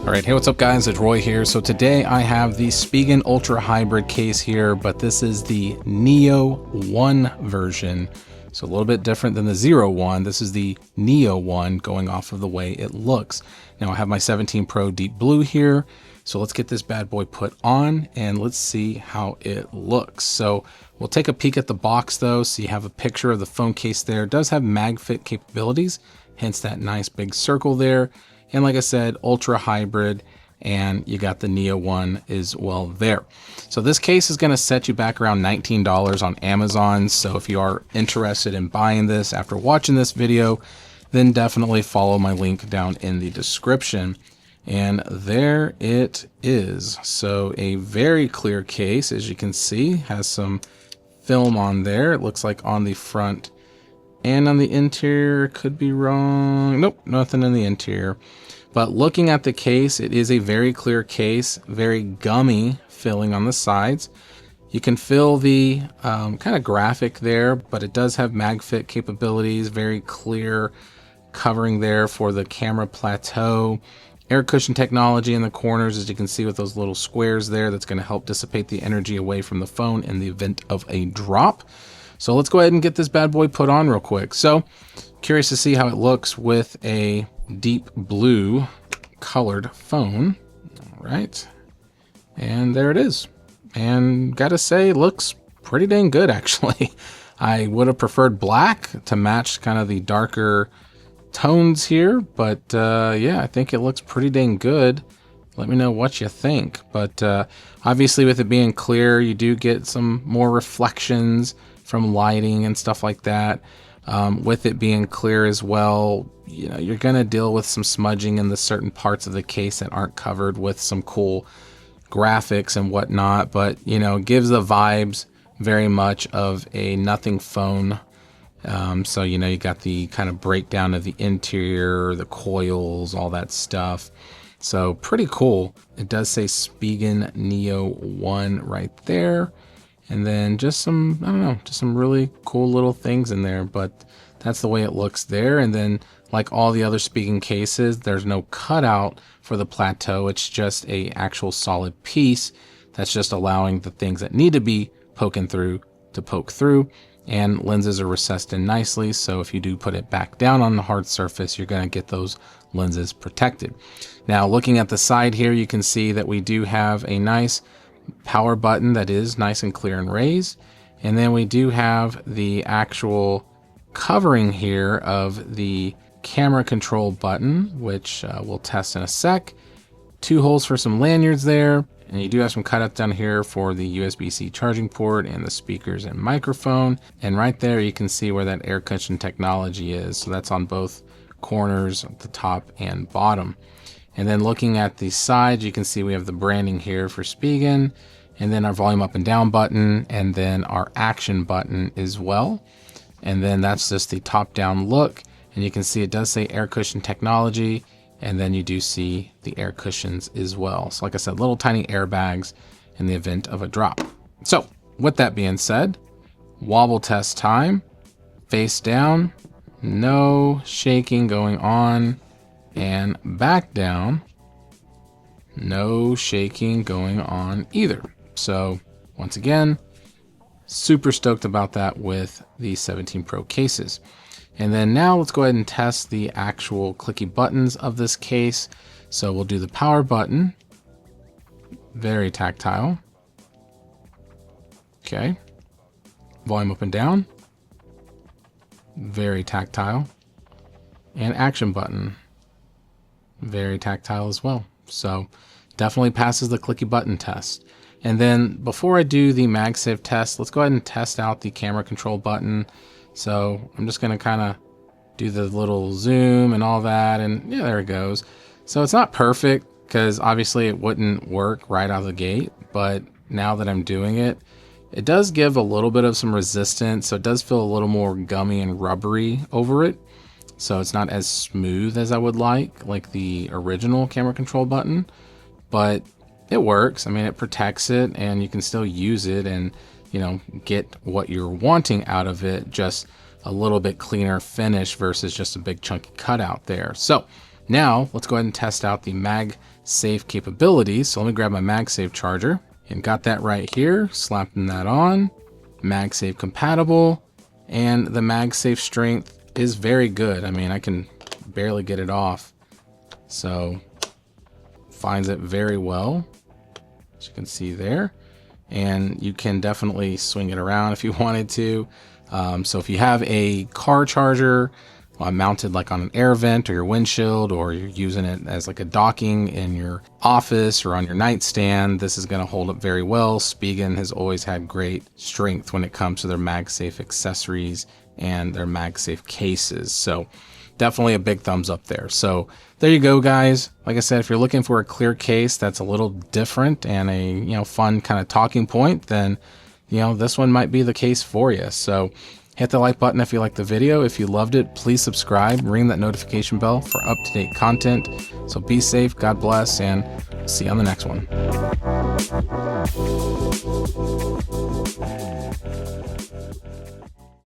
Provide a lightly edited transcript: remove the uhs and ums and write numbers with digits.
All right, hey, what's up guys, it's Roy here. So today I have the Spigen Ultra Hybrid case here, but this is the Neo 1 version. So a little bit different than the Zero 1. This is the Neo 1 going off of the way it looks. Now I have my 17 Pro Deep Blue here. So let's get this bad boy put on and let's see how it looks. So we'll take a peek at the box though, so you have a picture of the phone case there. It does have MagFit capabilities, hence that nice big circle there. And like I said, Ultra Hybrid, and you got the Neo 1 as well there. So this case is gonna set you back around $19 on Amazon. So if you are interested in buying this after watching this video, then definitely follow my link down in the description. And there it is. So a very clear case, as you can see, has some film on there. It looks like on the front and on the interior. Could be wrong. Nope, nothing in the interior. But looking at the case, it is a very clear case, very gummy filling on the sides. You can feel the kind of graphic there, but it does have MagFit capabilities, very clear covering there for the camera plateau. Air cushion technology in the corners, as you can see with those little squares there, that's going to help dissipate the energy away from the phone in the event of a drop. So let's go ahead and get this bad boy put on real quick. So curious to see how it looks with a deep blue colored phone. All right, and there it is. And gotta say, looks pretty dang good actually. I would have preferred black to match kind of the darker tones here, but yeah, I think it looks pretty dang good. Let me know what you think. But obviously with it being clear, you do get some more reflections from lighting and stuff like that. With it being clear as well, you know, you're gonna deal with some smudging in the certain parts of the case that aren't covered with some cool graphics and whatnot, but you know, gives the vibes very much of a nothing phone. So you know, you got the kind of breakdown of the interior, the coils, all that stuff. So pretty cool. It does say Spigen Neo 1 right there. And then just some, I don't know, just some really cool little things in there, but that's the way it looks there. And then like all the other Spigen cases, there's no cutout for the plateau. It's just a actual solid piece that's just allowing the things that need to be poking through to poke through. And lenses are recessed in nicely. So if you do put it back down on the hard surface, you're going to get those lenses protected. Now looking at the side here, you can see that we do have a nice power button that is nice and clear and raised. And then we do have the actual covering here of the camera control button, which we'll test in a sec. 2 holes for some lanyards there. And you do have some cutouts down here for the USB-C charging port and the speakers and microphone. And right there you can see where that air cushion technology is. So that's on both corners, the top and bottom. And then looking at the side, you can see we have the branding here for Spigen, and then our volume up and down button, and then our action button as well. And then that's just the top down look. And you can see it does say air cushion technology, and then you do see the air cushions as well. So like I said, little tiny airbags in the event of a drop. So with that being said, wobble test time, face down, no shaking going on, and back down, no shaking going on either. So once again, super stoked about that with the 17 Pro cases. And then now let's go ahead and test the actual clicky buttons of this case. So we'll do the power button, very tactile. Okay, volume up and down, very tactile. And action button, very tactile as well. So definitely passes the clicky button test. And then before I do the MagSafe test, let's go ahead and test out the camera control button. So I'm just going to kind of do the little zoom and all that. And yeah, there it goes. So it's not perfect because obviously it wouldn't work right out of the gate. But now that I'm doing it, it does give a little bit of some resistance. So it does feel a little more gummy and rubbery over it. So it's not as smooth as I would like the original camera control button, but it works. I mean, it protects it and you can still use it and, you know, get what you're wanting out of it, just a little bit cleaner finish versus just a big chunky cutout there. So now let's go ahead and test out the MagSafe capabilities. So let me grab my MagSafe charger and got that right here, slapping that on. MagSafe compatible, and the MagSafe strength is very good. I mean, I can barely get it off. So finds it very well, as you can see there. And you can definitely swing it around if you wanted to. So if you have a car charger mounted like on an air vent or your windshield, or you're using it as like a docking in your office or on your nightstand, this is going to hold up very well. Spigen has always had great strength when it comes to their MagSafe accessories and their MagSafe cases. So definitely a big thumbs up there. So there you go, guys. Like I said, if you're looking for a clear case that's a little different and a fun kind of talking point, then this one might be the case for you. So hit the like button if you liked the video. If you loved it, please subscribe, ring that notification bell for up-to-date content. So be safe, God bless, and see you on the next one.